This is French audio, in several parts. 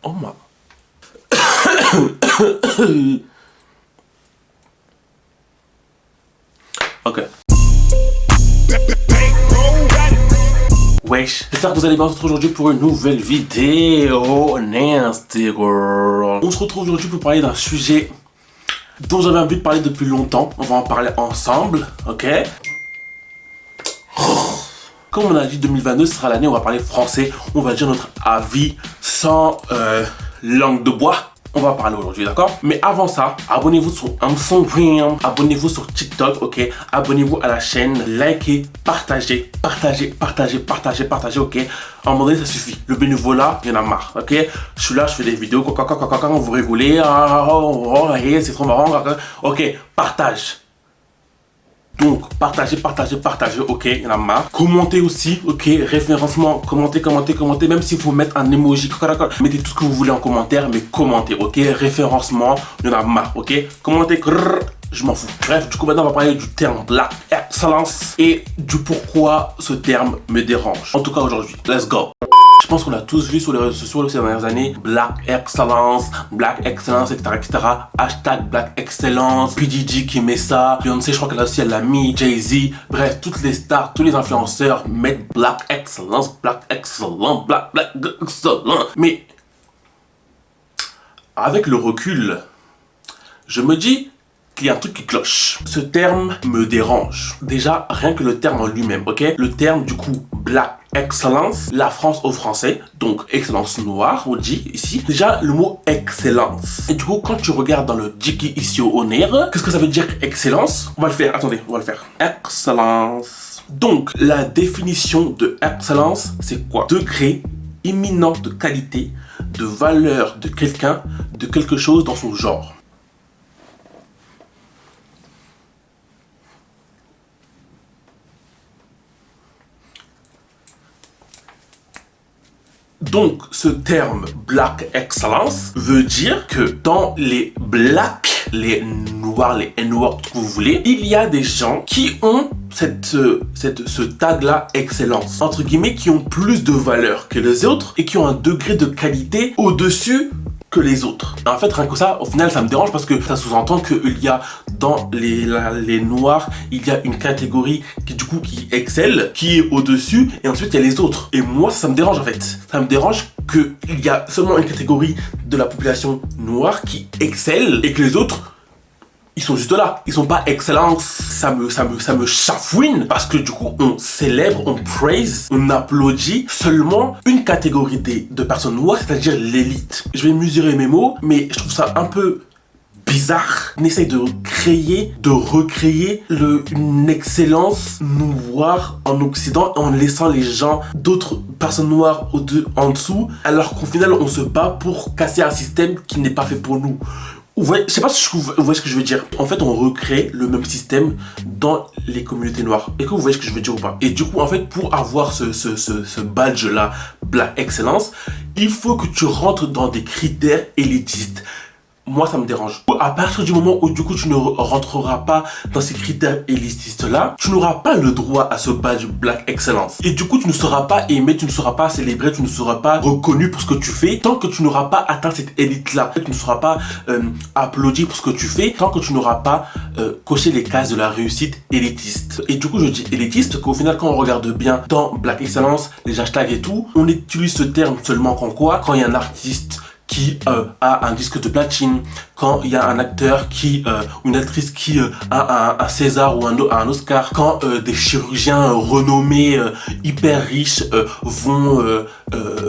Oh my. Ok. Wesh, j'espère que vous allez bien. On se retrouve aujourd'hui pour une nouvelle vidéo nasty girl. On se retrouve aujourd'hui pour parler d'un sujet dont j'avais envie de parler depuis longtemps. On va en parler ensemble, ok? Comme on a dit, 2022 sera l'année où on va parler français. On va dire notre avis sans langue de bois. On va parler aujourd'hui, d'accord? Mais avant ça, abonnez-vous sur Instagram, abonnez-vous sur TikTok, ok? Abonnez-vous à la chaîne, likez, partagez, ok? À un moment donné, ça suffit. Le bénévolat, il y en a marre, ok? Je suis là, je fais des vidéos, quand vous rigolez, c'est trop marrant, ok? Partage. Donc, partagez, ok, il y en a marre. Commentez aussi, ok, référencement, commentez, même s'il faut mettre un emoji, mettez tout ce que vous voulez en commentaire, mais commentez, ok, référencement, il y en a marre, ok, commentez, je m'en fous. Bref, du coup, maintenant, on va parler du terme Black Excellence et du pourquoi ce terme me dérange. En tout cas, aujourd'hui, let's go. Je pense qu'on a tous vu sur les réseaux sociaux ces dernières années Black Excellence, etc. Hashtag Black Excellence, PDG qui met ça, Beyoncé, je crois qu'elle aussi elle l'a mis, Jay-Z, bref, toutes les stars, tous les influenceurs mettent Black Excellence, Black Excellence. Mais avec le recul, je me dis qu'il y a un truc qui cloche. Ce terme me dérange. Déjà, rien que le terme en lui-même, ok? Le terme, du coup, Black Excellence, la France au français, donc excellence noire, on dit ici. Déjà, le mot excellence. Et du coup, quand tu regardes dans le Jiki ici au Oner, qu'est-ce que ça veut dire excellence? On va le faire, attendez, on va le faire. Excellence. Donc, la définition de excellence, c'est quoi? Degré imminent de qualité, de valeur de quelqu'un, de quelque chose dans son genre. Donc, ce terme Black Excellence veut dire que dans les blacks, les noirs, les N-words que vous voulez, il y a des gens qui ont ce tag-là excellence, entre guillemets, qui ont plus de valeur que les autres et qui ont un degré de qualité au-dessus que les autres. En fait, rien que ça, au final, ça me dérange parce que ça sous-entend qu'il y a dans les noirs, il y a une catégorie qui excelle, qui est au-dessus, et ensuite il y a les autres. Et moi, ça me dérange en fait. Ça me dérange qu'il y a seulement une catégorie de la population noire qui excelle et que les autres, ils sont juste là, ils sont pas excellents. Ça me chafouine parce que du coup, on célèbre, on praise, on applaudit seulement une catégorie de personnes noires, c'est-à-dire l'élite. Je vais mesurer mes mots, mais je trouve ça un peu bizarre. On essaye de recréer une excellence noire en Occident en laissant les gens, d'autres personnes noires en dessous, alors qu'au final, on se bat pour casser un système qui n'est pas fait pour nous. Ouais, je sais pas si vous voyez ce que je veux dire. En fait, on recrée le même système dans les communautés noires. Est-ce que vous voyez ce que je veux dire ou pas? Et du coup, en fait, pour avoir ce badge-là, Black Excellence, il faut que tu rentres dans des critères élitistes. Moi, ça me dérange. À partir du moment où, du coup, tu ne rentreras pas dans ces critères élitistes-là, tu n'auras pas le droit à ce badge Black Excellence. Et du coup, tu ne seras pas aimé, tu ne seras pas célébré, tu ne seras pas reconnu pour ce que tu fais tant que tu n'auras pas atteint cette élite-là. Tu ne seras pas applaudi pour ce que tu fais tant que tu n'auras pas coché les cases de la réussite élitiste. Et du coup, je dis élitiste qu'au final, quand on regarde bien dans Black Excellence, les hashtags et tout, on utilise ce terme seulement quand il y a un artiste qui a un disque de platine, quand il y a un acteur ou une actrice qui a un César ou un Oscar, quand des chirurgiens renommés, hyper riches vont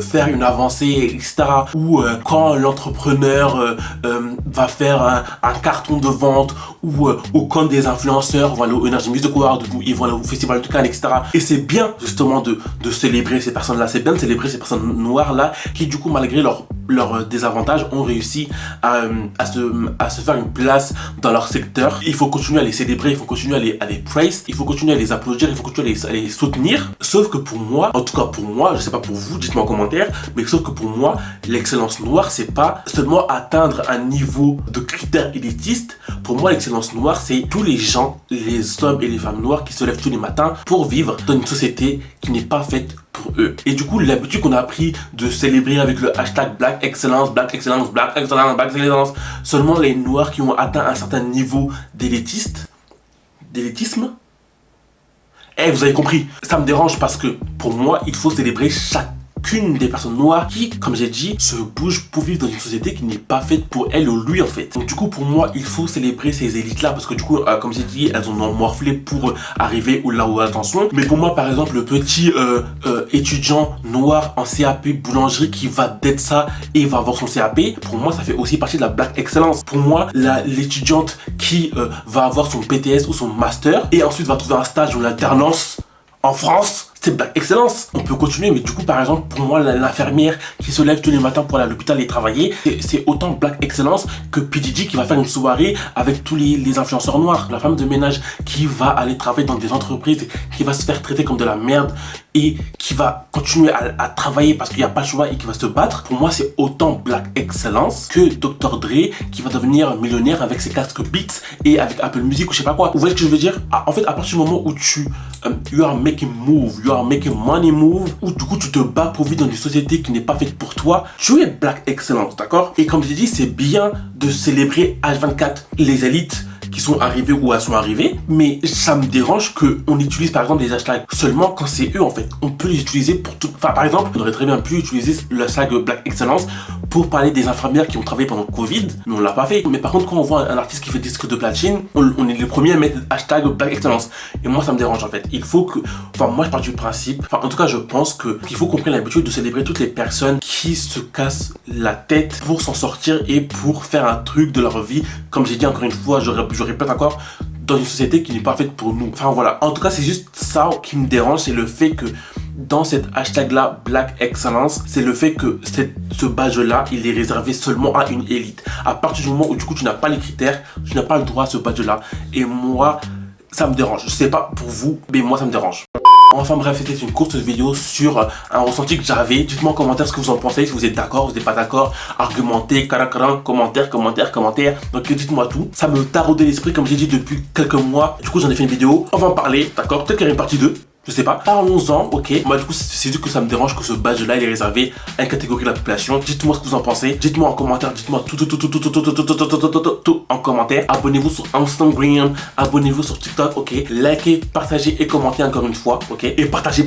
faire une avancée, etc. Ou quand l'entrepreneur va faire un carton de vente, ou quand des influenceurs vont aller au Energy Music Award, ou ils vont aller au Festival de Cannes, etc. Et c'est bien justement de célébrer ces personnes-là, c'est bien de célébrer ces personnes noires-là qui du coup malgré leur désavantages ont réussi à se faire une place dans leur secteur. Il faut continuer à les célébrer, il faut continuer à les praise, il faut continuer à les applaudir, il faut continuer à les soutenir. Sauf que pour moi, en tout cas pour moi, je sais pas pour vous, dites-moi en commentaire, mais sauf que pour moi, l'excellence noire, c'est pas seulement atteindre un niveau de critères élitistes. Pour moi, l'excellence noire, c'est tous les gens, les hommes et les femmes noires qui se lèvent tous les matins pour vivre dans une société qui n'est pas faite pour eux. Et du coup, l'habitude qu'on a pris de célébrer avec le hashtag Black Excellence, Black Excellence, Black Excellence, Black Excellence, seulement les noirs qui ont atteint un certain niveau d'élitisme. Eh, vous avez compris, ça me dérange parce que pour moi, il faut célébrer chacune des personnes noires qui, comme j'ai dit, se bougent pour vivre dans une société qui n'est pas faite pour elle ou lui en fait. Donc du coup, pour moi, il faut célébrer ces élites-là parce que du coup, comme j'ai dit, elles ont morflé pour arriver là où elles en sont. Mais pour moi, par exemple, le petit étudiant noir en CAP boulangerie qui va d'être ça et va avoir son CAP, pour moi, ça fait aussi partie de la Black Excellence. Pour moi, l'étudiante qui va avoir son BTS ou son master et ensuite va trouver un stage ou l'alternance en France, c'est Black Excellence. On peut continuer, mais du coup, par exemple, pour moi, l'infirmière qui se lève tous les matins pour aller à l'hôpital et travailler, c'est autant Black Excellence que PDG qui va faire une soirée avec tous les influenceurs noirs. La femme de ménage qui va aller travailler dans des entreprises, qui va se faire traiter comme de la merde et qui va continuer à travailler parce qu'il n'y a pas le choix et qui va se battre. Pour moi, c'est autant Black Excellence que Dr. Dre qui va devenir millionnaire avec ses casques Beats et avec Apple Music ou je sais pas quoi. Vous voyez ce que je veux dire? En fait, à partir du moment où you are making move, you are making money move, où du coup tu te bats pour vivre dans une société qui n'est pas faite pour toi, tu es Black Excellence, d'accord? Et comme je dit, c'est bien de célébrer H24 les élites qui sont arrivés ou elles sont arrivées, mais ça me dérange qu'on utilise par exemple des hashtags seulement quand c'est eux en fait. On peut les utiliser pour tout. Enfin, par exemple, on aurait très bien pu utiliser le hashtag Black Excellence pour parler des infirmières qui ont travaillé pendant le Covid, mais on l'a pas fait. Mais par contre, quand on voit un artiste qui fait disque de platine, on est les premiers à mettre hashtag Black Excellence. Et moi, ça me dérange en fait. Il faut que. Enfin, moi, je pars du principe. Enfin, en tout cas, je pense qu'il faut qu'on prenne l'habitude de célébrer toutes les personnes qui se cassent la tête pour s'en sortir et pour faire un truc de leur vie. Comme j'ai dit encore une fois, je répète encore, dans une société qui n'est pas faite pour nous. Enfin voilà, en tout cas c'est juste ça qui me dérange, c'est le fait que dans cet hashtag là Black Excellence, c'est le fait que ce badge là il est réservé seulement à une élite. À partir du moment où du coup tu n'as pas les critères, tu n'as pas le droit à ce badge là. Et moi ça me dérange, je sais pas pour vous, mais moi ça me dérange. Enfin bref, c'était une courte vidéo sur un ressenti que j'avais. Dites-moi en commentaire ce que vous en pensez, si vous êtes d'accord, vous n'êtes pas d'accord, argumentez, commentaire. Donc dites-moi tout. Ça me taraudait l'esprit comme j'ai dit depuis quelques mois. Du coup j'en ai fait une vidéo, on va en parler, d'accord? Peut-être qu'il y a une partie 2. Je sais pas, parlons-en, ok. Moi du coup c'est juste que ça me dérange que ce badge là il est réservé à une catégorie de la population. Dites-moi ce que vous en pensez, dites-moi en commentaire, dites-moi tout en commentaire. Abonnez-vous sur Instagram, abonnez-vous sur TikTok, ok. Likez, partagez et commentez encore une fois, ok. Et partagez.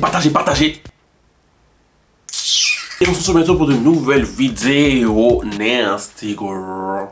Et on se retrouve bientôt pour de nouvelles vidéos. Nasty girl.